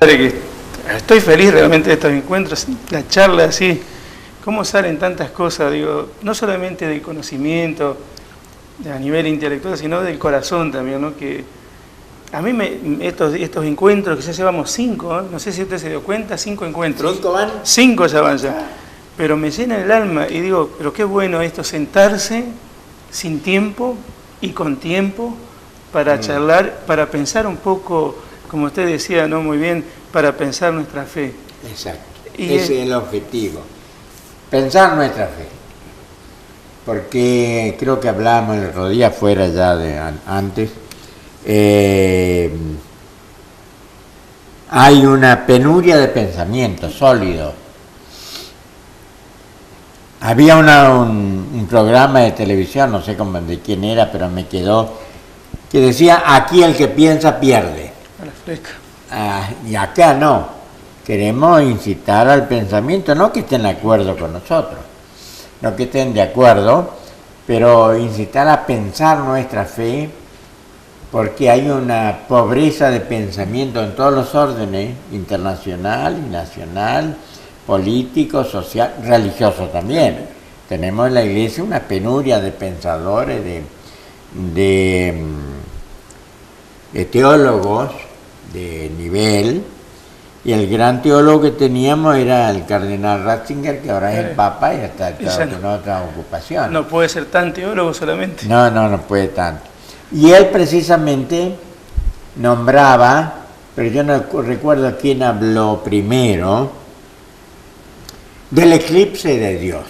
Que estoy feliz realmente de estos encuentros, la charla así, cómo salen tantas cosas, digo, no solamente del conocimiento a nivel intelectual, sino del corazón también, ¿no? Que a mí estos encuentros, que ya llevamos 5, ¿eh? No sé si usted se dio cuenta, 5 encuentros. ¿5 van? 5 ya van ya. Pero me llena el alma y digo, pero qué bueno esto, sentarse sin tiempo y con tiempo para charlar, para pensar un poco, como usted decía, ¿no? Muy bien, para pensar nuestra fe. Exacto. Y ese es el objetivo. Pensar nuestra fe. Porque creo que hablábamos el otro día, fuera ya de antes, hay una penuria de pensamiento sólido. Había un programa de televisión, no sé cómo, de quién era, pero me quedó, que decía, aquí el que piensa pierde. A la fresca. Y acá no. Queremos incitar al pensamiento, no que estén de acuerdo con nosotros, no que estén de acuerdo, pero incitar a pensar nuestra fe, porque hay una pobreza de pensamiento en todos los órdenes, internacional y nacional, político, social, religioso también. Tenemos en la iglesia una penuria de pensadores, de teólogos de nivel, y el gran teólogo que teníamos era el cardenal Ratzinger, que ahora es el Papa y está con otra ocupación. No puede ser tan teólogo solamente. No puede tanto. Y él precisamente nombraba, pero yo no recuerdo quién habló primero, del eclipse de Dios.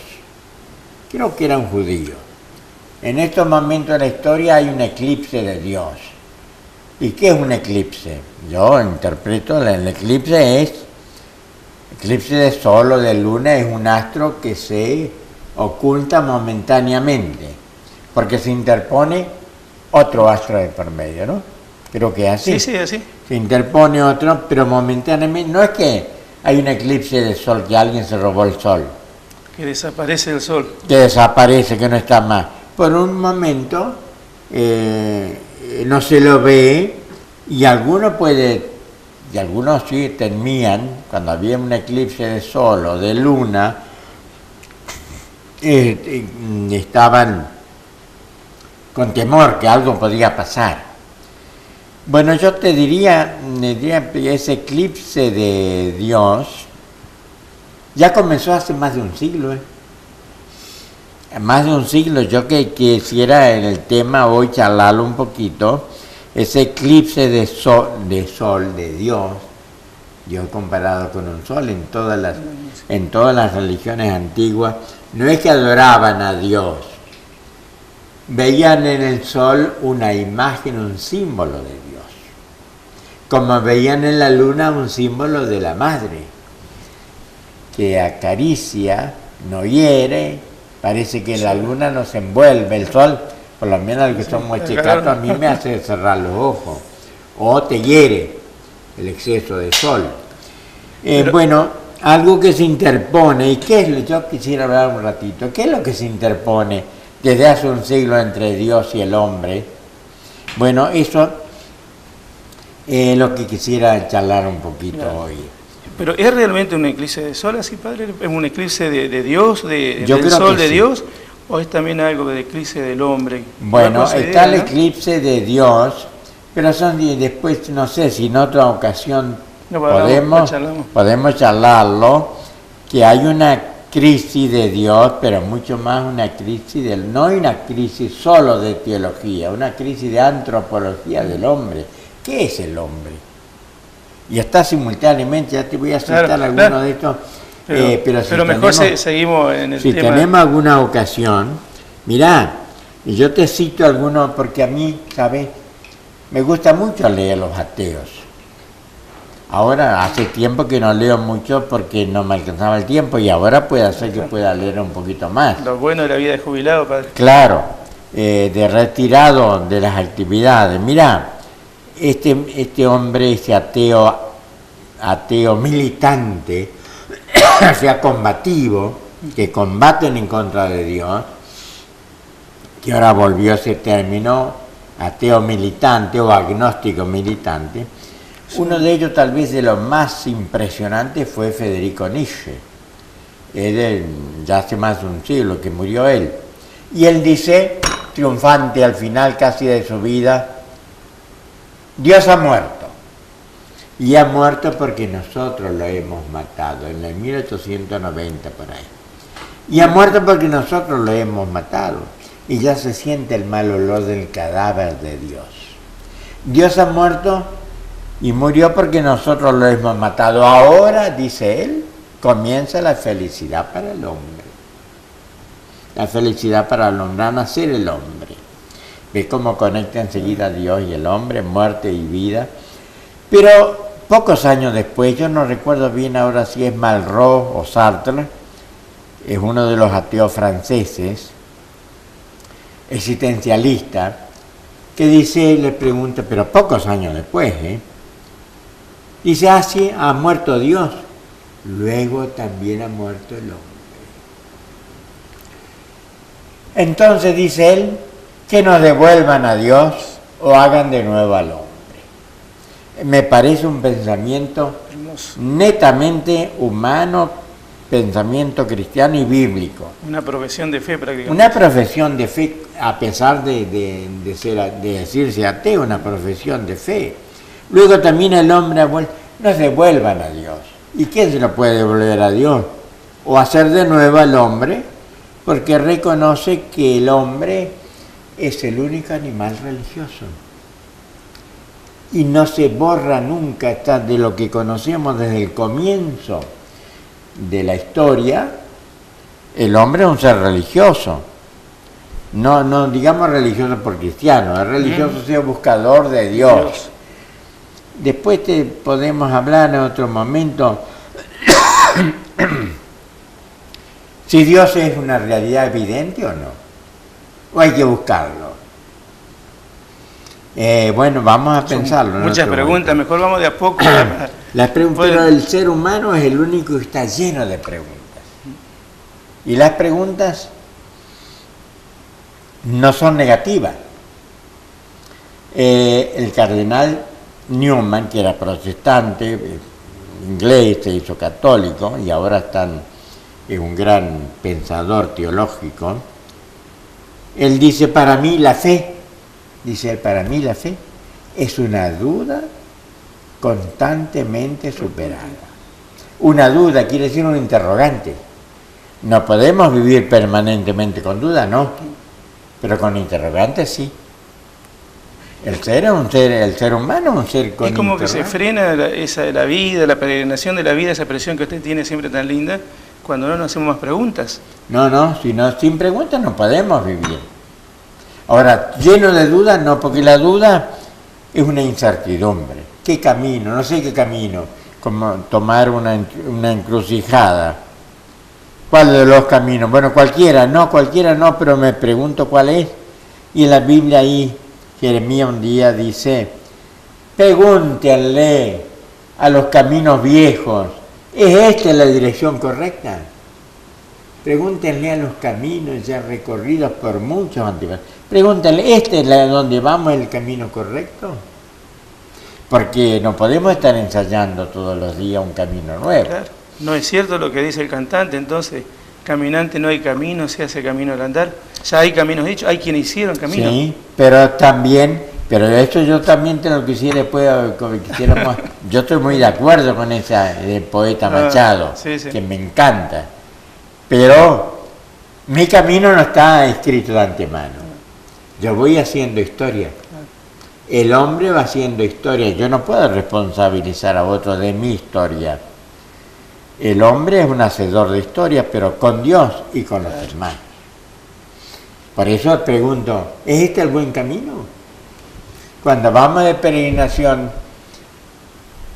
Creo que era un judío. En estos momentos de la historia hay un eclipse de Dios. ¿Y qué es un eclipse? Yo interpreto, el eclipse de sol o de luna, es un astro que se oculta momentáneamente, porque se interpone otro astro de por medio, ¿no? Creo que es así. Sí, así. Se interpone otro, pero momentáneamente. No es que hay un eclipse de sol, que alguien se robó el sol. Que desaparece el sol. Que desaparece, que no está más. Por un momento no se lo ve, y algunos sí temían, cuando había un eclipse de sol o de luna, estaban con temor que algo podía pasar. Bueno, yo te diría ese eclipse de Dios ya comenzó hace más de un siglo, Más de un siglo. Yo que quisiera en el tema hoy charlarlo un poquito, ese eclipse de sol de Dios comparado con un sol en todas las religiones antiguas, no es que adoraban a Dios, veían en el sol una imagen, un símbolo de Dios, como veían en la luna un símbolo de la madre, que acaricia, no hiere. Parece que la luna nos envuelve, el sol, por lo menos el que somos chicatos, a mí me hace cerrar los ojos, o te hiere el exceso de sol. Bueno, algo que se interpone, yo quisiera hablar un ratito, ¿qué es lo que se interpone desde hace un siglo entre Dios y el hombre? Bueno, eso es lo que quisiera charlar un poquito hoy. ¿Pero es realmente un eclipse de sol así, padre? ¿Es un eclipse de Dios, del sol de sí. Dios? ¿O es también algo de eclipse del hombre? Bueno, está el eclipse de Dios, pero después, no sé si en otra ocasión podemos charlarlo, que hay una crisis de Dios, pero mucho más una crisis no hay una crisis solo de teología, una crisis de antropología del hombre. ¿Qué es el hombre? Y está simultáneamente, ya te voy a citar algunos de estos, pero mejor seguimos en el tema. Si tenemos alguna ocasión, mirá, y yo te cito algunos, porque a mí, ¿sabes? Me gusta mucho leer los ateos. Ahora, hace tiempo que no leo mucho porque no me alcanzaba el tiempo, y ahora puede ser que pueda leer un poquito más. Lo bueno de la vida de jubilado, padre. Claro, de retirado de las actividades. Mirá, este hombre, ese ateo militante, o sea, combativo, que combaten en contra de Dios, que ahora volvió ese término, ateo militante o agnóstico militante, Uno de ellos, tal vez de los más impresionantes, fue Federico Nietzsche. Ya hace más de un siglo que murió él. Y él dice, triunfante al final casi de su vida, Dios ha muerto. Y ha muerto porque nosotros lo hemos matado, en el 1890 por ahí. Y ha muerto porque nosotros lo hemos matado. Y ya se siente el mal olor del cadáver de Dios. Dios ha muerto y murió porque nosotros lo hemos matado. Ahora, dice él, comienza la felicidad para el hombre. La felicidad para el hombre, a nacer el hombre. Ve cómo conecta enseguida Dios y el hombre, muerte y vida. Pero pocos años después, yo no recuerdo bien ahora si es Malraux o Sartre, es uno de los ateos franceses, existencialista, que dice, le pregunta, pero pocos años después, dice, sí, ha muerto Dios, luego también ha muerto el hombre. Entonces dice él, que nos devuelvan a Dios o hagan de nuevo al hombre. Me parece un pensamiento netamente humano, pensamiento cristiano y bíblico. Una profesión de fe prácticamente. Una profesión de fe, a pesar de decirse ateo, una profesión de fe. Luego también el hombre nos devuelvan a Dios. ¿Y quién se lo puede devolver a Dios? O hacer de nuevo al hombre, porque reconoce que el hombre es el único animal religioso. Y no se borra nunca de lo que conocemos desde el comienzo de la historia. El hombre es un ser religioso. No digamos religioso por cristiano, es religioso, sea buscador de Dios. Después podemos hablar en otro momento si Dios es una realidad evidente o no. ¿O hay que buscarlo? Bueno, vamos a pensarlo. Muchas preguntas, mejor vamos de a poco. Pero el ser humano es el único que está lleno de preguntas. Y las preguntas no son negativas. El cardenal Newman, que era protestante, inglés, se hizo católico y ahora es un gran pensador teológico. Él dice, para mí la fe es una duda constantemente superada. Una duda quiere decir un interrogante. No podemos vivir permanentemente con duda, no, pero con interrogantes sí. El ser humano es un ser con interrogantes. Es como que se frena la vida, la peregrinación de la vida, esa expresión que usted tiene siempre tan linda, cuando no nos hacemos más preguntas. No, sin preguntas no podemos vivir. Ahora, lleno de dudas, no, porque la duda es una incertidumbre. ¿Qué camino? No sé qué camino. Como tomar una encrucijada. ¿Cuál de los caminos? Bueno, cualquiera no, pero me pregunto cuál es. Y en la Biblia ahí, Jeremías un día dice, pregúntenle a los caminos viejos, ¿es esta la dirección correcta? Pregúntenle a los caminos ya recorridos por muchos antepasados. Pregúntenle, ¿este es donde vamos el camino correcto? Porque no podemos estar ensayando todos los días un camino nuevo. Claro. No es cierto lo que dice el cantante, entonces, caminante no hay camino, se hace camino al andar. Ya hay caminos dichos, hay quienes hicieron camino. Sí, pero esto yo también te lo quisiera después, quisiéramos, yo estoy muy de acuerdo con ese poeta Machado, sí. Que me encanta. Pero mi camino no está escrito de antemano. Yo voy haciendo historia. El hombre va haciendo historia. Yo no puedo responsabilizar a otro de mi historia. El hombre es un hacedor de historia, pero con Dios y con los hermanos. Por eso pregunto, ¿es este el buen camino? Cuando vamos de peregrinación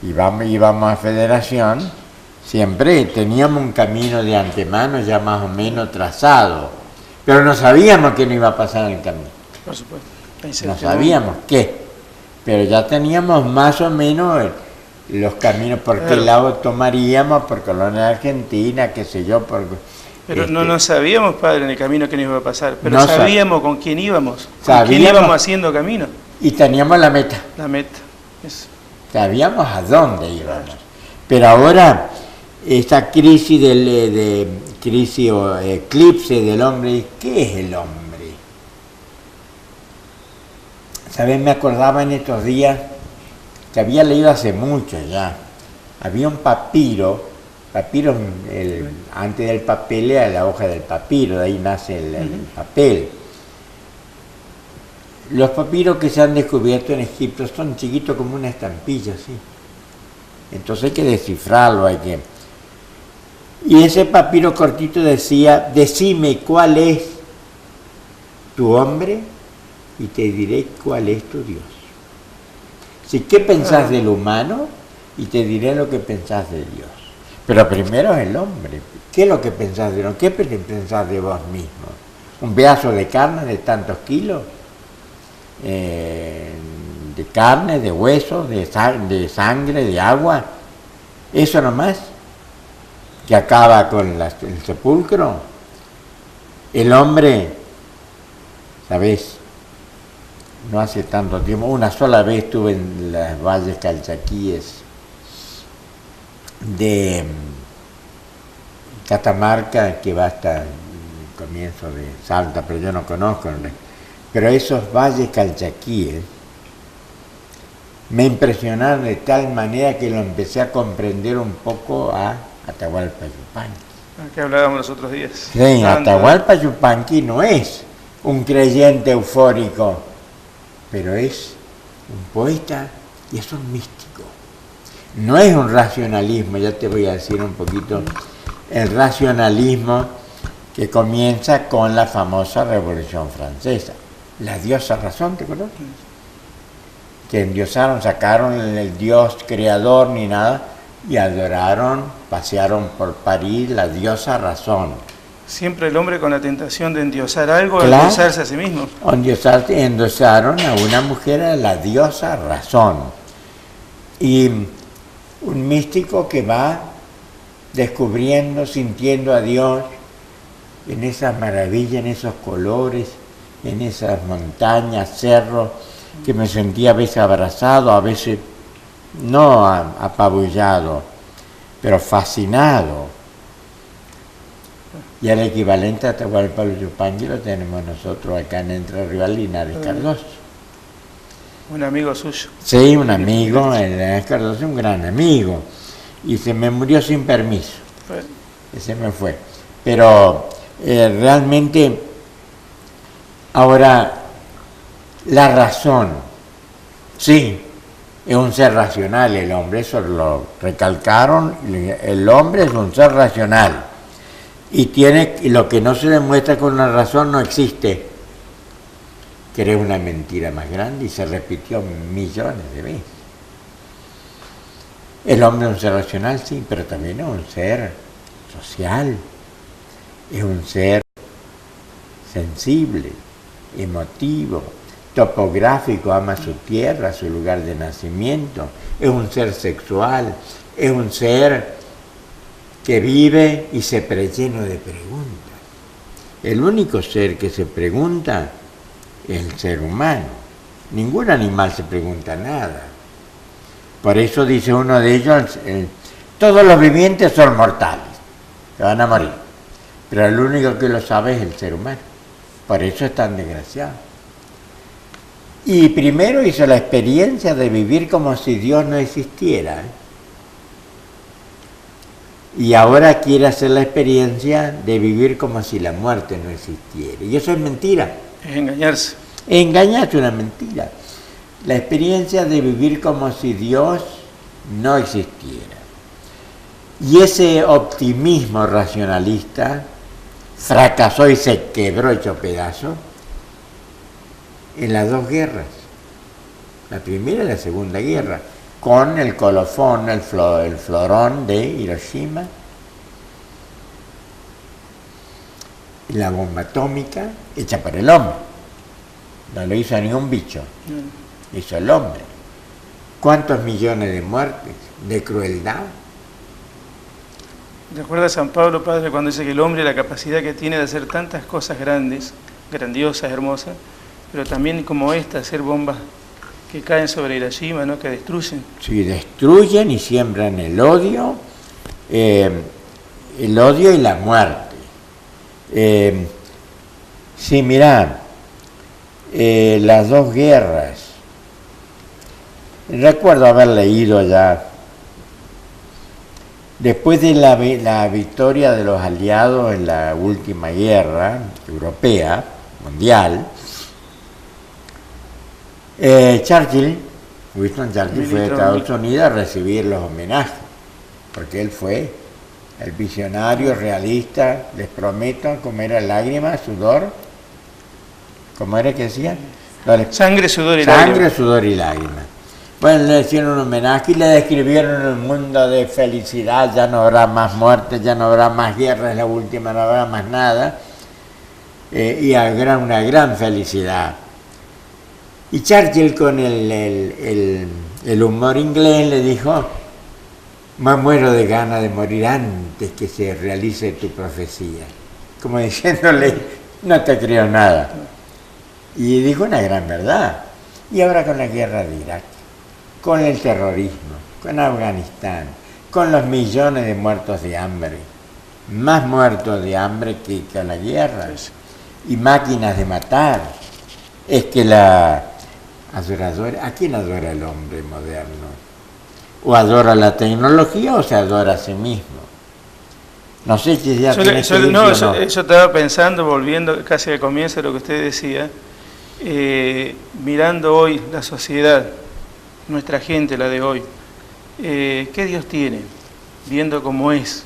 y vamos a federación, siempre teníamos un camino de antemano ya más o menos trazado, pero no sabíamos qué nos iba a pasar en el camino. Por supuesto. No sabíamos qué, pero ya teníamos más o menos los caminos, por qué lado tomaríamos, por Colonia Argentina, qué sé yo. Pero no sabíamos, padre, en el camino que nos iba a pasar, pero no sabíamos con quién íbamos, con quién íbamos haciendo camino. Y teníamos la meta. La meta, eso. sabíamos a dónde íbamos. Pero ahora, esta crisis crisis o eclipse del hombre, ¿qué es el hombre? ¿Sabes? Me acordaba en estos días que había leído hace mucho ya. Había un papiro antes del papel era la hoja del papiro, de ahí nace el papel. Los papiros que se han descubierto en Egipto son chiquitos como una estampilla, ¿sí? Entonces hay que descifrarlo, Y ese papiro cortito decía, decime cuál es tu hombre y te diré cuál es tu Dios. Si, ¿qué pensás del humano? Y te diré lo que pensás de Dios. Pero primero es el hombre. ¿Qué es lo que pensás de Dios? ¿Qué pensás de vos mismo? ¿Un pedazo de carne de tantos kilos? De carne, de huesos, de sangre, de agua. Eso nomás, que acaba con el sepulcro. El hombre, ¿sabes? No hace tanto tiempo, una sola vez estuve en las valles calchaquíes de Catamarca, que va hasta el comienzo de Salta, pero yo no conozco. Pero esos valles calchaquíes me impresionaron de tal manera que lo empecé a comprender un poco a Atahualpa Yupanqui. Que hablábamos los otros días. Sí, Atahualpa Yupanqui no es un creyente eufórico, pero es un poeta y es un místico. No es un racionalismo, ya te voy a decir un poquito, el racionalismo que comienza con la famosa Revolución Francesa. La diosa razón, ¿te acuerdas? Que endiosaron, sacaron el dios creador ni nada y adoraron, pasearon por París la diosa razón. Siempre el hombre con la tentación de endiosar algo, claro, endiosarse a sí mismo. Endiosaron a una mujer, a la diosa razón. Y un místico que va descubriendo, sintiendo a Dios en esas maravillas, en esos colores, en esas montañas, cerros, que me sentía a veces abrazado, a veces no apabullado, pero fascinado. Y el equivalente a Atahualpa Yupanqui lo tenemos nosotros acá en Entre Ríos, Linares Cardoso. Un amigo suyo. Sí, un amigo, Linares Cardoso, un gran amigo. Y se me murió sin permiso. Ese me fue. Pero realmente, ahora, la razón, sí, es un ser racional el hombre, eso lo recalcaron, el hombre es un ser racional. Y lo que no se demuestra con la razón no existe. Creó una mentira más grande y se repitió millones de veces. El hombre es un ser racional, sí, pero también es un ser social. Es un ser sensible, emotivo, topográfico, ama su tierra, su lugar de nacimiento. Es un ser sexual, es un ser que vive y se lleno de preguntas. El único ser que se pregunta es el ser humano. Ningún animal se pregunta nada. Por eso dice uno de ellos, todos los vivientes son mortales, se van a morir. Pero el único que lo sabe es el ser humano. Por eso es tan desgraciado. Y primero hizo la experiencia de vivir como si Dios no existiera. Y ahora quiere hacer la experiencia de vivir como si la muerte no existiera. Y eso es mentira. Es engañarse. Engañarse es una mentira. La experiencia de vivir como si Dios no existiera. Y ese optimismo racionalista fracasó y se quebró hecho pedazo en las dos guerras. La primera y la segunda guerra. Con el colofón, el florón de Hiroshima, y la bomba atómica hecha por el hombre. No lo hizo ni un bicho, hizo el hombre. ¿Cuántos millones de muertes, de crueldad? ¿Recuerda San Pablo, padre, cuando dice que el hombre, la capacidad que tiene de hacer tantas cosas grandes, grandiosas, hermosas, pero también como esta, hacer bombas que caen sobre Hiroshima, ¿no? Que destruyen. Sí, destruyen y siembran el odio y la muerte. Sí, mirá, las dos guerras. Recuerdo haber leído ya, después de la victoria de los aliados en la última guerra europea, mundial, Winston Churchill fue a Estados Unidos a recibir los homenajes, porque él fue el visionario realista, les prometo, como era lágrimas, sudor, ¿cómo era que decían? Sangre, sudor y lágrimas. Sangre, sudor y lágrimas. Bueno, le hicieron un homenaje y le describieron un mundo de felicidad, ya no habrá más muertes, ya no habrá más guerras, la última, no habrá más nada, y habrá una gran felicidad. Y Churchill, con el humor inglés, le dijo: me muero de ganas de morir antes que se realice tu profecía. Como diciéndole, no te creo nada. Y dijo una gran verdad. Y ahora con la guerra de Irak, con el terrorismo, con Afganistán, con los millones de muertos de hambre, más muertos de hambre que la guerra, y máquinas de matar, es que la adoradora, ¿a quién adora el hombre moderno? ¿O adora la tecnología o se adora a sí mismo? No sé si ya yo estaba pensando, volviendo casi al comienzo de lo que usted decía, mirando hoy la sociedad, nuestra gente, la de hoy, ¿qué Dios tiene? Viendo cómo es,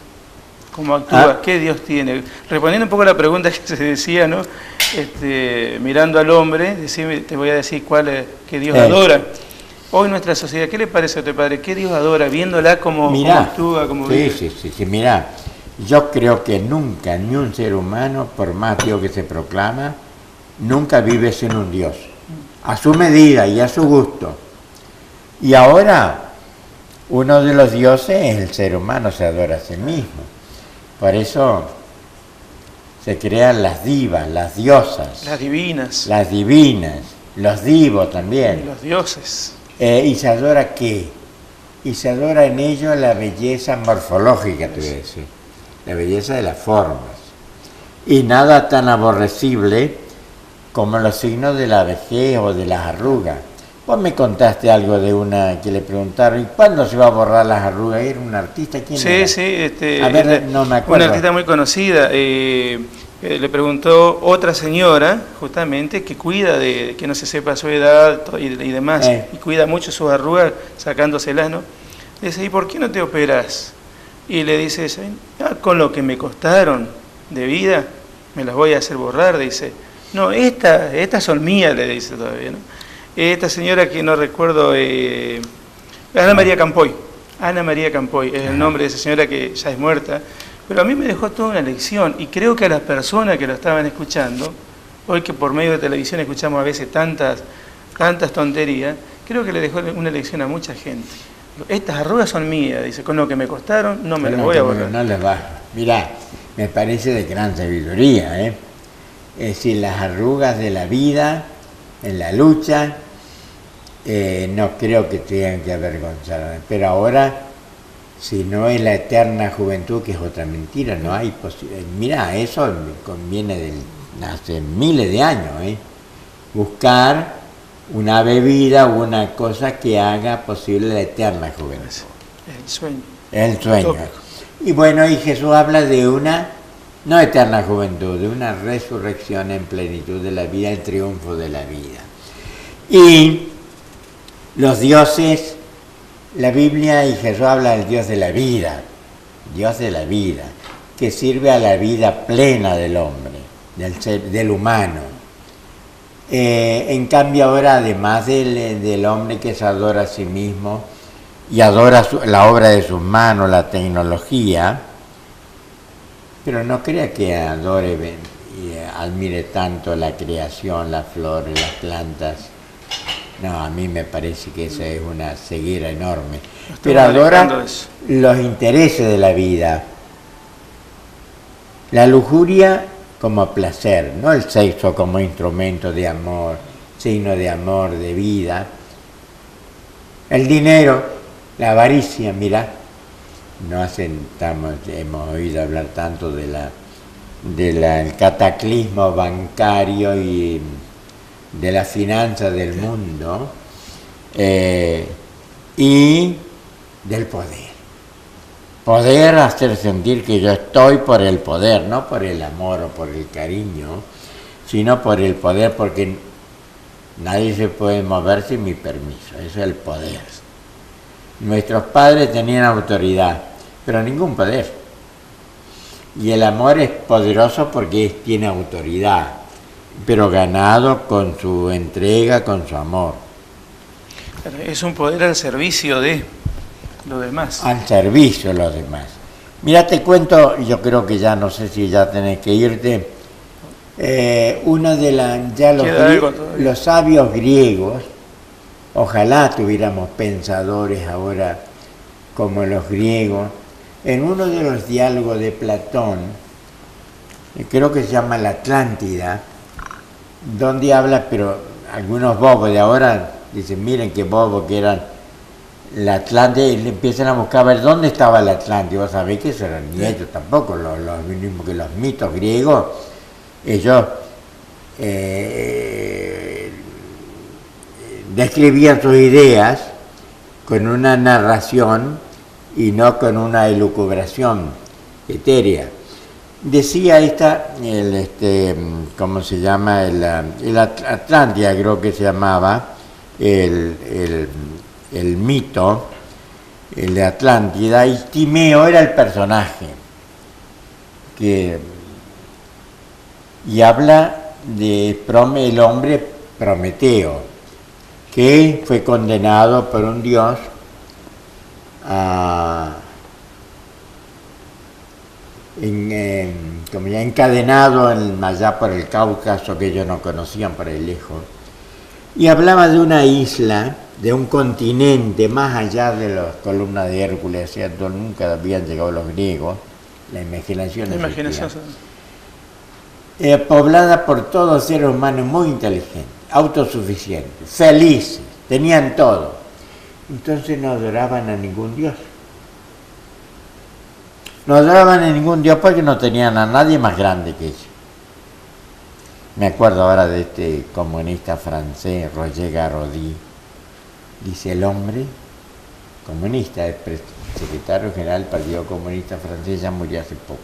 cómo actúa, ¿qué Dios tiene? Respondiendo un poco a la pregunta que se decía, ¿no? Mirando al hombre, te voy a decir que Dios adora. Hoy nuestra sociedad, ¿qué le parece a tu padre? ¿Qué Dios adora? Viéndola cómo actúa, cómo vive. Sí, mirá, yo creo que nunca, ni un ser humano, por más Dios que se proclama, nunca vive sin un Dios, a su medida y a su gusto. Y ahora, uno de los dioses es el ser humano, se adora a sí mismo. Por eso se crean las divas, las diosas. Las divinas. Las divinas, los divos también. Y los dioses. ¿Y se adora qué? Y se adora en ello la belleza morfológica, te voy a decir, la belleza de las formas. Y nada tan aborrecible como los signos de la vejez o de las arrugas. Vos me contaste algo de una que le preguntaron, ¿y cuándo se va a borrar las arrugas? ¿Era un artista? ¿Quién era? Sí, a ver, no me acuerdo. Una artista muy conocida. Le preguntó otra señora, justamente, que cuida de que no se sepa su edad y demás, y cuida mucho sus arrugas, sacándoselas, ¿no? Le dice, ¿y por qué no te operas? Y le dice, con lo que me costaron de vida, me las voy a hacer borrar, dice. No, estas son mías, le dice todavía, ¿no? Esta señora que no recuerdo, Ana María Campoy. Ana María Campoy es el nombre de esa señora que ya es muerta. Pero a mí me dejó toda una lección, y creo que a las personas que lo estaban escuchando, hoy que por medio de televisión escuchamos a veces tantas tonterías, creo que le dejó una lección a mucha gente. Estas arrugas son mías, dice, con lo que me costaron no me las voy a borrar. No las va. Mirá, me parece de gran sabiduría, ¿eh? Es decir, las arrugas de la vida, en la lucha, no creo que tengan que avergonzar, pero ahora, si no es la eterna juventud, que es otra mentira, no hay posibilidad. Mirá, eso conviene hace miles de años, buscar una bebida o una cosa que haga posible la eterna juventud. Es el sueño. Es el sueño. Y bueno, y Jesús habla de una, no eterna juventud, de una resurrección en plenitud de la vida, el triunfo de la vida. Y los dioses, la Biblia y Jesús habla del Dios de la vida, que sirve a la vida plena del hombre, del humano. En cambio ahora, además del hombre que se adora a sí mismo y adora la obra de sus manos, la tecnología, pero no crea que adore y admire tanto la creación, las flores, las plantas. No, a mí me parece que esa es una ceguera enorme. Pero adora los intereses de la vida. La lujuria como placer, no el sexo como instrumento de amor, signo de amor, de vida, El dinero, la avaricia, mira, hemos oído hablar tanto del cataclismo bancario y de la finanza del mundo y del poder. Poder hacer sentir que yo estoy por el poder, no por el amor o por el cariño, sino por el poder, porque nadie se puede mover sin mi permiso, eso es el poder. Nuestros padres tenían autoridad, pero ningún poder. Y el amor es poderoso porque tiene autoridad, pero ganado con su entrega, con su amor. Es un poder al servicio de los demás. Al servicio de los demás. Mira, te cuento, yo creo que ya no sé si ya tenés que irte. Una de los sabios griegos, ojalá tuviéramos pensadores ahora como los griegos, en uno de los diálogos de Platón, creo que se llama La Atlántida, donde habla, pero algunos bobos de ahora dicen, miren qué bobos que eran la Atlántida, y le empiezan a buscar a ver dónde estaba la Atlántida. Vos sabéis que eso eran ni ellos tampoco, los mismos que los mitos griegos, ellos describían sus ideas con una narración y no con una elucubración etérea. Decía ¿cómo se llama? El Atlántida, creo que se llamaba, el mito, el de Atlántida, y Timeo era el personaje, y habla el hombre Prometeo, que fue condenado por un dios como ya encadenado allá por el Cáucaso, que ellos no conocían por ahí lejos, y hablaba de una isla, de un continente más allá de las columnas de Hércules, ¿cierto? Nunca habían llegado los griegos, la imaginación poblada por todos seres humanos muy inteligentes, autosuficientes, felices, tenían todo. Entonces no adoraban a ningún dios. No adoraban a ningún dios porque no tenían a nadie más grande que ellos. Me acuerdo ahora de este comunista francés, Roger Garaudy. Dice, el hombre comunista, el secretario general del Partido Comunista Francés, ya murió hace poco.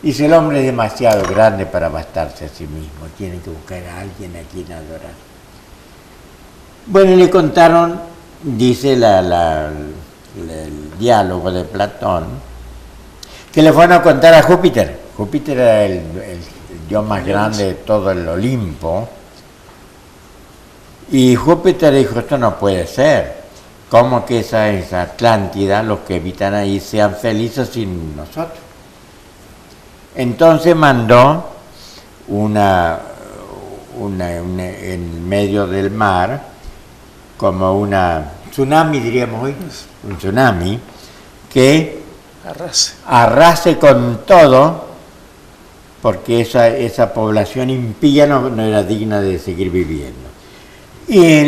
Dice, el hombre es demasiado grande para bastarse a sí mismo, tiene que buscar a alguien a quien adorar. Bueno, le contaron, dice el diálogo de Platón, que le fueron a contar a Júpiter. Júpiter era el dios más grande de todo el Olimpo. Y Júpiter dijo, esto no puede ser. ¿Cómo que esa Atlántida, los que habitan ahí, sean felices sin nosotros? Entonces mandó en medio del mar, como una tsunami, diríamos hoy, un tsunami, que arrase con todo, porque esa población impía no era digna de seguir viviendo. Y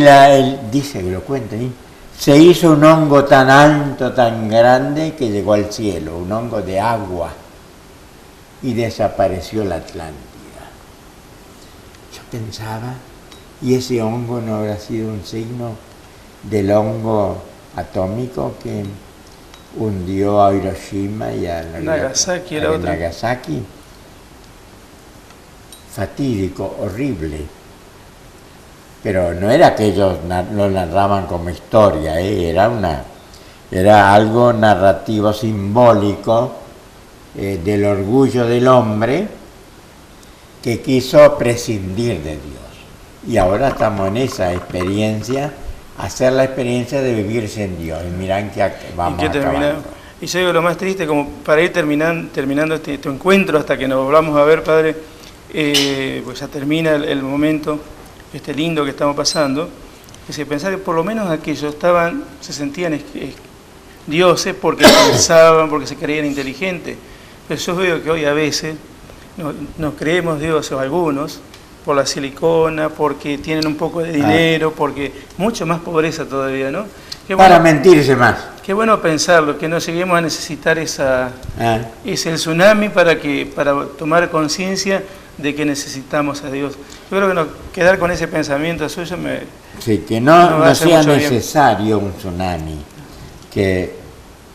dice que lo cuenta ahí, se hizo un hongo tan alto, tan grande, que llegó al cielo, un hongo de agua, y desapareció la Atlántida. Yo pensaba, ¿y ese hongo no habrá sido un signo del hongo atómico que hundió a Hiroshima y a Nagasaki? Fatídico, horrible. Pero no era que ellos lo narraban como historia, era algo narrativo, simbólico, del orgullo del hombre que quiso prescindir de Dios. Y ahora estamos en esa experiencia, hacer la experiencia de vivir sin Dios. Y mirá que vamos acabando. Y yo digo lo más triste, como para ir terminando este encuentro hasta que nos volvamos a ver, Padre, pues ya termina el momento lindo que estamos pasando, es que pensar que por lo menos aquellos se sentían dioses porque pensaban, porque se creían inteligentes. Pero yo veo que hoy a veces nos creemos dioses algunos por la silicona, porque tienen un poco de dinero, porque mucho más pobreza todavía, ¿no? Qué para bueno, mentirse más. qué bueno pensarlo, que no lleguemos a necesitar ese el tsunami para tomar conciencia de que necesitamos a Dios. Yo creo que quedar con ese pensamiento suyo Sí, que nos va a no hacer sea mucho bien. necesario un tsunami que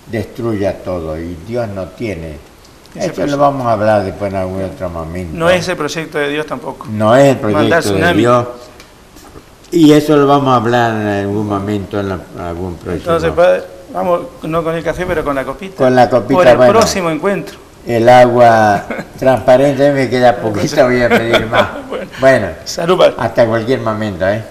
destruya todo, y Dios no tiene. Ese Esto proyecto. lo vamos a hablar después en algún otro momento. No es el proyecto de Dios tampoco. No es el Mandar proyecto de tsunami. Dios. Y eso lo vamos a hablar en algún momento, en algún próximo. Entonces, padre, vamos, no con el café, pero con la copita. Con la copita, por el bueno. próximo encuentro. El agua transparente me queda poquito, voy a pedir más. Bueno, Salud, padre. hasta cualquier momento, ¿eh?